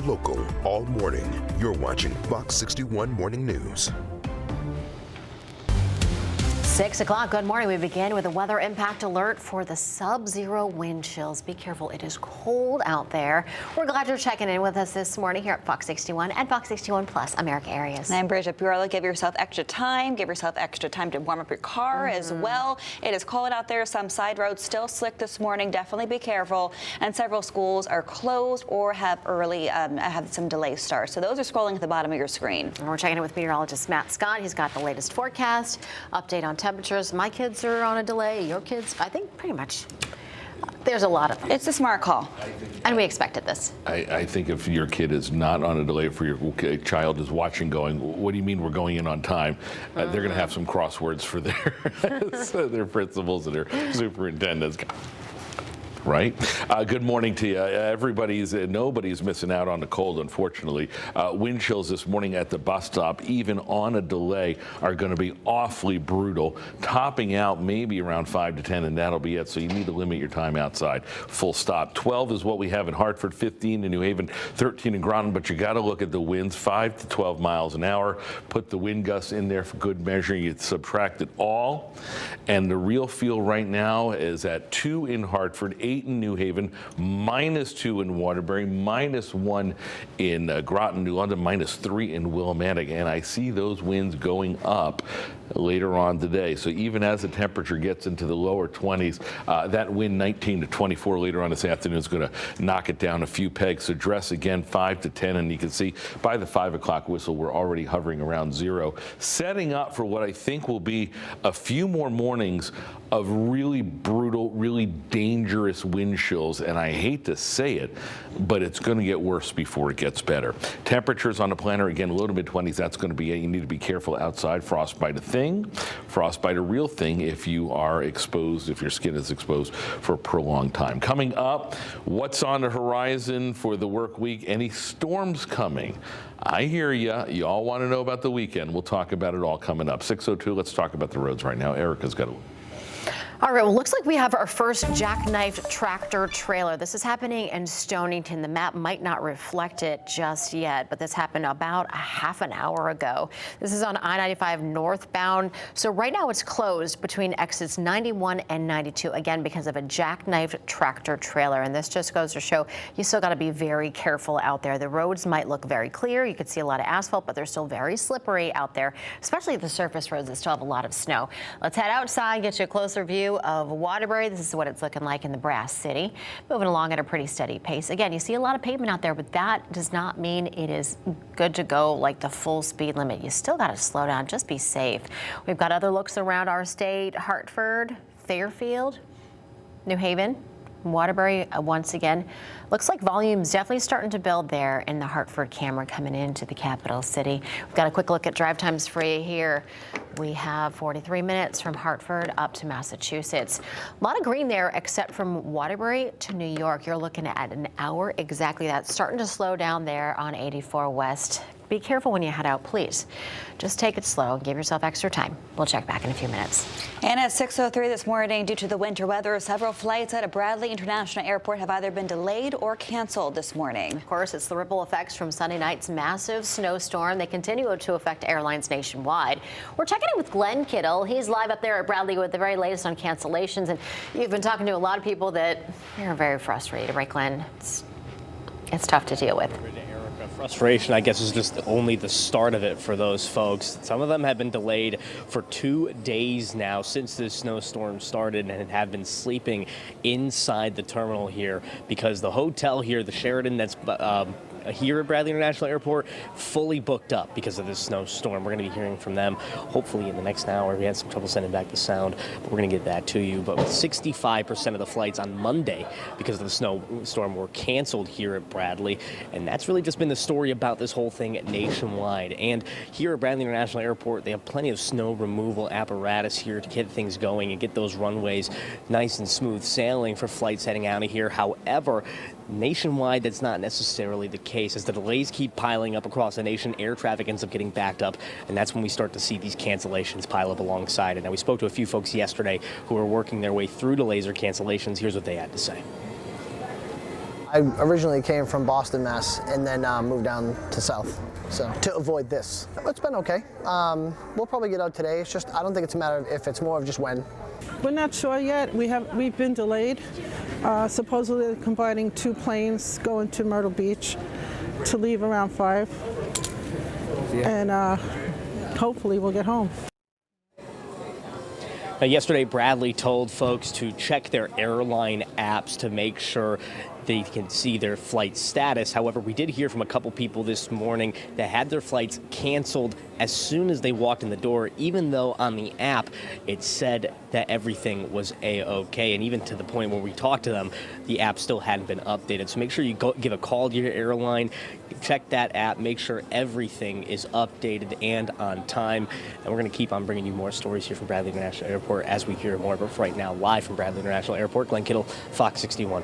local all morning. You're watching Fox 61 Morning News. 6 o'clock. Good morning. We begin with a weather impact alert for the sub-zero wind chills. Be careful. It is cold out there. We're glad you're checking in with us this morning here at Fox 61 and Fox 61 Plus America Areas. I'm Bridget Bureau. Give yourself extra time. Give yourself extra time to warm up your car as well. It is cold out there. Some side roads still slick this morning. Definitely be careful. And several schools are closed or have have some delay starts. So those are scrolling at the bottom of your screen. And we're checking in with meteorologist Matt Scott. He's got the latest forecast, update on temperatures. My kids are on a delay. Your kids, I think pretty much. There's a lot of them. It's a smart call. And we expected this. I think if your kid is not on a delay, for your child is watching going, what do you mean we're going in on time? They're going to have some crosswords for their principals and their superintendents. Right? Good morning to you. Nobody's missing out on the cold, unfortunately. Wind chills this morning at the bus stop, even on a delay, are going to be awfully brutal, topping out maybe around 5 to 10, and that'll be it. So you need to limit your time outside. Full stop. 12 is what we have in Hartford, 15 in New Haven, 13 in Groton, but you got to look at the winds, 5 to 12 miles an hour. Put the wind gusts in there for good measure. You subtract it all, and the real feel right now is at 2 in Hartford, 8 in New Haven, -2 in Waterbury, -1 in Groton, New London, -3 in Willimantic, and I see those winds going up later on today. So even as the temperature gets into the lower 20s, that wind 19 to 24 later on this afternoon is going to knock it down a few pegs. So dress again 5 to 10, and you can see by the 5 o'clock whistle we're already hovering around 0, setting up for what I think will be a few more mornings of really brutal, really dangerous wind chills, and I hate to say it, but it's going to get worse before it gets better. Temperatures on the planner, again, low to mid-20s, that's going to be it. You need to be careful outside. Frostbite a thing, frostbite a real thing if you are exposed, if your skin is exposed for a prolonged time. Coming up, what's on the horizon for the work week? Any storms coming? I hear you. You all want to know about the weekend. We'll talk about it all coming up. 6:02, let's talk about the roads right now. Erica's got a All right, well, looks like we have our first jackknifed tractor trailer. This is happening in Stonington. The map might not reflect it just yet, but this happened about a half an hour ago. This is on I-95 northbound. So right now it's closed between exits 91 and 92, again, because of a jackknifed tractor trailer. And this just goes to show you still got to be very careful out there. The roads might look very clear. You could see a lot of asphalt, but they're still very slippery out there, especially the surface roads that still have a lot of snow. Let's head outside, get you a closer view of Waterbury. This is what it's looking like in the Brass City. Moving along at a pretty steady pace. Again, you see a lot of pavement out there, but that does not mean it is good to go like the full speed limit. You still got to slow down. Just be safe. We've got other looks around our state. Hartford, Fairfield, New Haven, Waterbury, once again. Looks like volume's definitely starting to build there in the Hartford camera coming into the capital city. We've got a quick look at drive times for you here. We have 43 minutes from Hartford up to Massachusetts. A lot of green there, except from Waterbury to New York. You're looking at an hour exactly. That's starting to slow down there on 84 West. Be careful when you head out, please. Just take it slow. Give yourself extra time. We'll check back in a few minutes. And at 6:03 this morning, due to the winter weather, several flights out of Bradley International Airport have either been delayed or canceled this morning. Of course, it's the ripple effects from Sunday night's massive snowstorm. They continue to affect airlines nationwide. We're checking in with Glenn Kittle. He's live up there at Bradley with the very latest on cancellations. And you've been talking to a lot of people that are very frustrated, right, Glenn? It's tough to deal with. Frustration, I guess, is just only the start of it for those folks. Some of them have been delayed for 2 days now since this snowstorm started and have been sleeping inside the terminal here because the hotel here, the Sheridan that's here at Bradley International Airport, fully booked up because of this snowstorm. We're going to be hearing from them hopefully in the next hour. We had some trouble sending back the sound, but we're going to get that to you. But with 65% of the flights on Monday because of the snowstorm were canceled here at Bradley, and that's really just been the story about this whole thing nationwide. And here at Bradley International Airport, they have plenty of snow removal apparatus here to get things going and get those runways nice and smooth sailing for flights heading out of here. However, nationwide, that's not necessarily the case. As the delays keep piling up across the nation, air traffic ends up getting backed up, and that's when we start to see these cancellations pile up alongside it. Now, we spoke to a few folks yesterday who are working their way through delays or cancellations. Here's what they had to say. I originally came from Boston, Mass, and then moved down to South, so to avoid this. It's been okay. We'll probably get out today. It's just, I don't think it's a matter of if, it's more of just when. We're not sure yet. We've been delayed. Supposedly they're combining 2 planes going to Myrtle Beach to leave around 5. And hopefully we'll get home. Now, yesterday, Bradley told folks to check their airline apps to make sure they can see their flight status. However, we did hear from a couple people this morning that had their flights canceled as soon as they walked in the door, even though on the app it said that everything was A-OK. And even to the point where we talked to them, the app still hadn't been updated. So make sure you give a call to your airline, check that app, make sure everything is updated and on time. And we're going to keep on bringing you more stories here from Bradley International Airport as we hear more. But right now, live from Bradley International Airport, Glenn Kittle, Fox 61.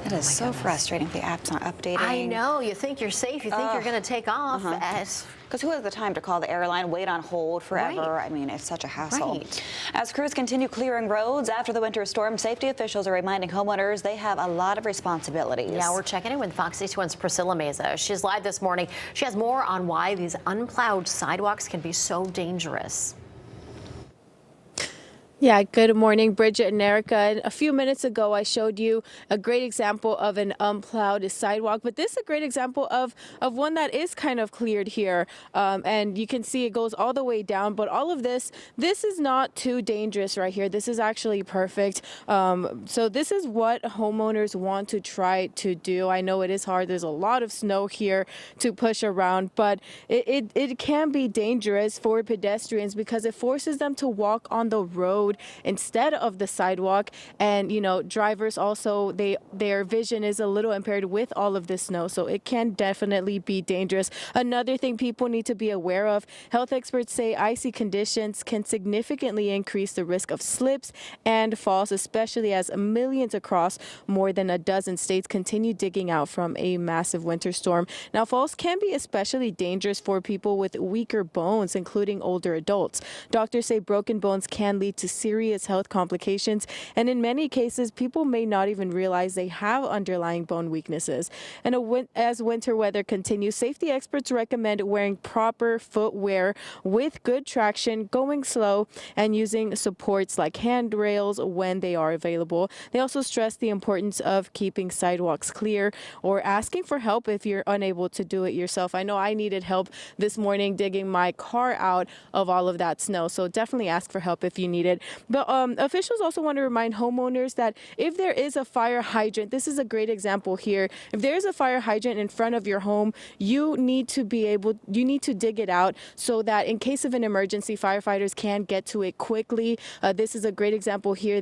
That is so frustrating. The app's not updating. I know. You think you're safe. You think you're going to take off. Because who has the time to call the airline, wait on hold forever? Right. I mean, it's such a hassle. Right. As crews continue clearing roads after the winter storm, safety officials are reminding homeowners they have a lot of responsibilities. Yeah, we're checking in with Fox 61's Priscilla Meza. She's live this morning. She has more on why these unplowed sidewalks can be so dangerous. Yeah, good morning, Bridget and Erica. A few minutes ago, I showed you a great example of an unplowed sidewalk, but this is a great example of one that is kind of cleared here. And you can see it goes all the way down, but all of this is not too dangerous right here. This is actually perfect. So this is what homeowners want to try to do. I know it is hard. There's a lot of snow here to push around, but it can be dangerous for pedestrians because it forces them to walk on the road instead of the sidewalk. And you know, drivers also, their vision is a little impaired with all of this snow, so it can definitely be dangerous. Another thing people need to be aware of, health experts say icy conditions can significantly increase the risk of slips and falls, especially as millions across more than a dozen states continue digging out from a massive winter storm. Now, falls can be especially dangerous for people with weaker bones, including older adults. Doctors say broken bones can lead to serious health complications, and in many cases, people may not even realize they have underlying bone weaknesses. And as winter weather continues, safety experts recommend wearing proper footwear with good traction, going slow, and using supports like handrails when they are available. They also stress the importance of keeping sidewalks clear or asking for help if you're unable to do it yourself. I know I needed help this morning digging my car out of all of that snow, so definitely ask for help if you need it. But officials also want to remind homeowners that if there is a fire hydrant, this is a great example here. If there is a fire hydrant in front of your home, you need to dig it out so that in case of an emergency, firefighters can get to it quickly. This is a great example here.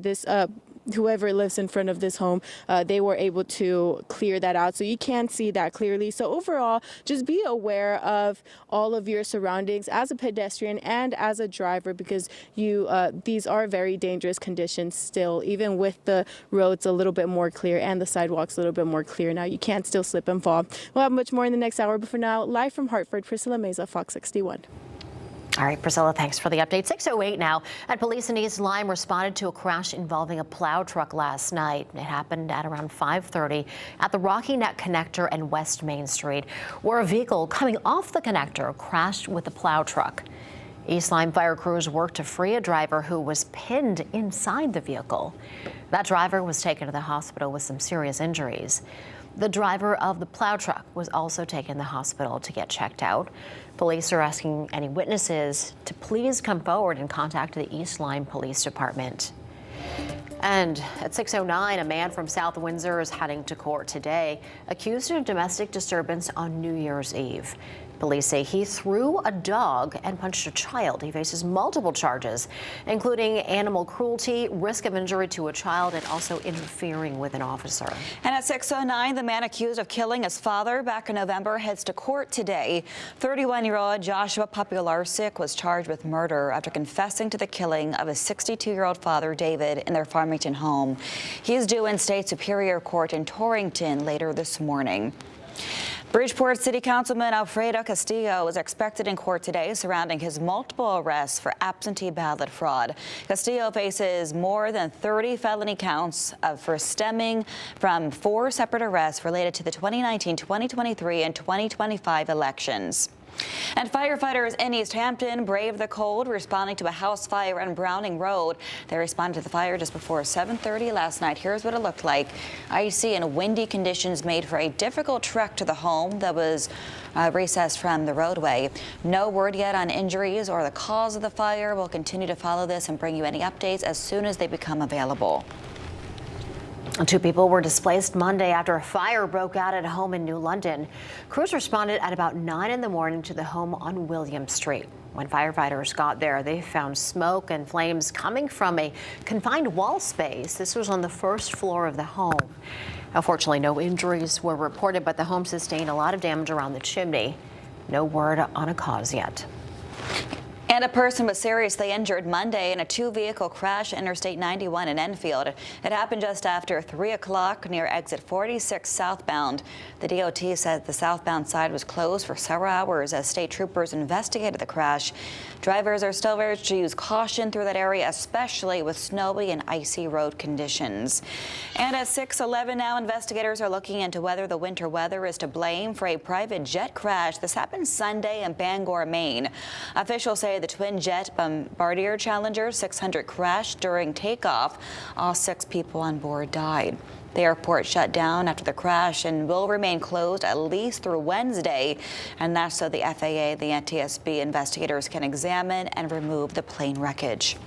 Whoever lives in front of this home, they were able to clear that out. So you can see that clearly. So overall, just be aware of all of your surroundings as a pedestrian and as a driver, because these are very dangerous conditions still, even with the roads a little bit more clear and the sidewalks a little bit more clear. Now, you can still slip and fall. We'll have much more in the next hour, but for now, live from Hartford, Priscilla Meza, Fox 61. All right, Priscilla, thanks for the update. 6:08 now, and police in East Lyme responded to a crash involving a plow truck last night. It happened at around 5:30 at the Rocky Neck Connector and West Main Street, where a vehicle coming off the connector crashed with a plow truck. East Lyme fire crews worked to free a driver who was pinned inside the vehicle. That driver was taken to the hospital with some serious injuries. The driver of the plow truck was also taken to the hospital to get checked out. Police are asking any witnesses to please come forward and contact the East Lyme Police Department. And at 6:09, a man from South Windsor is heading to court today, accused of domestic disturbance on New Year's Eve. Police say he threw a dog and punched a child. He faces multiple charges, including animal cruelty, risk of injury to a child, and also interfering with an officer. And at 6:09, the man accused of killing his father back in November heads to court today. 31-year-old Joshua Popularczyk was charged with murder after confessing to the killing of his 62-year-old father, David, in their Farmington home. He is due in State Superior Court in Torrington later this morning. Bridgeport City Councilman Alfredo Castillo is expected in court today surrounding his multiple arrests for absentee ballot fraud. Castillo faces more than 30 felony counts for stemming from 4 separate arrests related to the 2019, 2023, and 2025 elections. And firefighters in East Hampton braved the cold, responding to a house fire on Browning Road. They responded to the fire just before 7:30 last night. Here's what it looked like. Icy and windy conditions made for a difficult trek to the home that was recessed from the roadway. No word yet on injuries or the cause of the fire. We'll continue to follow this and bring you any updates as soon as they become available. 2 people were displaced Monday after a fire broke out at a home in New London. Crews responded at about 9 in the morning to the home on William Street. When firefighters got there, they found smoke and flames coming from a confined wall space. This was on the first floor of the home. Unfortunately, no injuries were reported, but the home sustained a lot of damage around the chimney. No word on a cause yet. And a person was seriously injured Monday in a 2-vehicle crash at Interstate 91 in Enfield. It happened just after 3 o'clock near exit 46 southbound. The DOT said the southbound side was closed for several hours as state troopers investigated the crash. Drivers are still urged to use caution through that area, especially with snowy and icy road conditions. And at 6:11 now, investigators are looking into whether the winter weather is to blame for a private jet crash. This happened Sunday in Bangor, Maine. Officials say the twin jet Bombardier Challenger 600 crashed during takeoff. All 6 people on board died. The airport shut down after the crash and will remain closed at least through Wednesday, and that's so the FAA, the NTSB investigators can examine and remove the plane wreckage.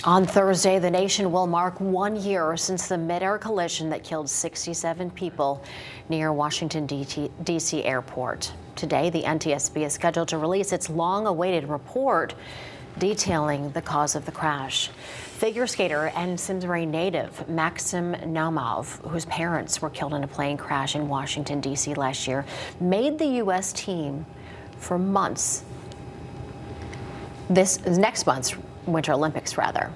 On Thursday, the nation will mark 1 year since the mid-air collision that killed 67 people near Washington, D.C. airport. Today, the NTSB is scheduled to release its long-awaited report detailing the cause of the crash. Figure skater and Simsbury native Maxim Naumov, whose parents were killed in a plane crash in Washington, D.C. last year, made the U.S. team for months. This next month's Winter Olympics, rather.